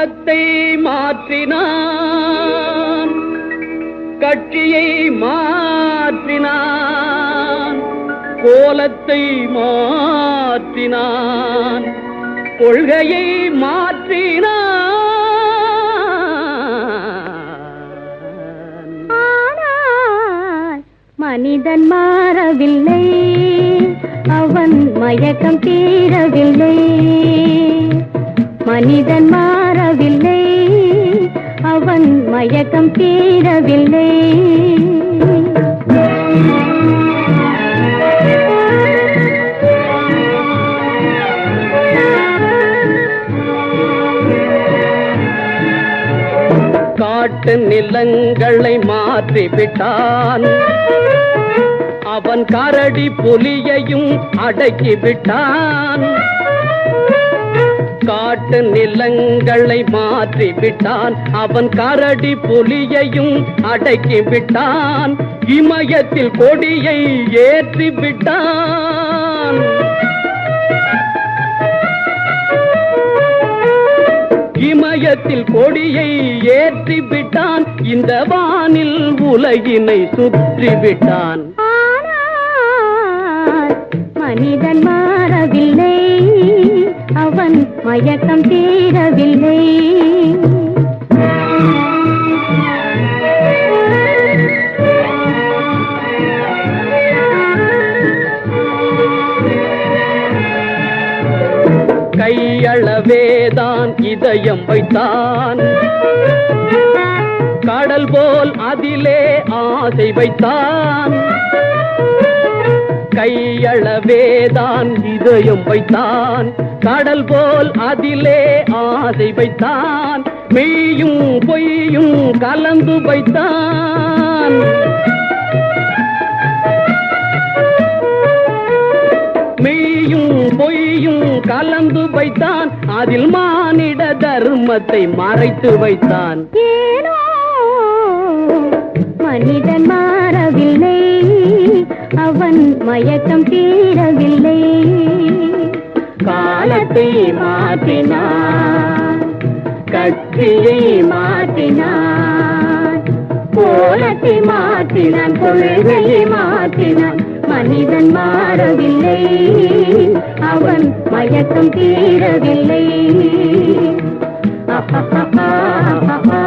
காலத்தை மாற்றினான், கட்சியை மாற்றினான், கோலத்தை மாற்றினான், கொள்கையை மாற்றினான். ஆனால் மனிதன் மாறவில்லை, அவன் மயக்கம் தீரவில்லை. மனிதன் மாறவில்லை, அவன் மயக்கம் தீரவில்லை. காட்டு நிலங்களை மாற்றிவிட்டான், அவன் கரடி புலியையும் அடக்கிவிட்டான். காட்டு நிலங்களை மாற்றிவிட்டான், அவன் கரடி புலியையும் அடக்கிவிட்டான். இமயத்தில் கொடியை ஏற்றிவிட்டான். இமயத்தில் கொடியை ஏற்றிவிட்டான், இந்த வானில் உலகினை சுற்றிவிட்டான். மனிதன் மாறவில்லை, அவன் மயக்கம் தீரவில்லை. கையளவேதான் இதயம் வைத்தான், கடல் போல் அதிலே ஆசை வைத்தான். கையளவேதான் இதயம் வைத்தான், கடல் போல் அதிலே ஆசை வைத்தான். மெய்யும் பொய்யும் கலந்து வைத்தான். மெய்யும் பொய்யும் கலந்து வைத்தான், அதில் மானிட தர்மத்தை மறைத்து வைத்தான். ஏனோ மனிதன் மாறவில்லை, அவன் மயக்கம் தீரவில்லை. காலத்தை மாற்றினான், கட்சியை மாற்றினான், கோலத்தை மாற்றினான், கொள்கையை மாற்றினான். மனிதன் மாறவில்லை, அவன் மயக்கம் தீரவில்லை. ha ha ha ha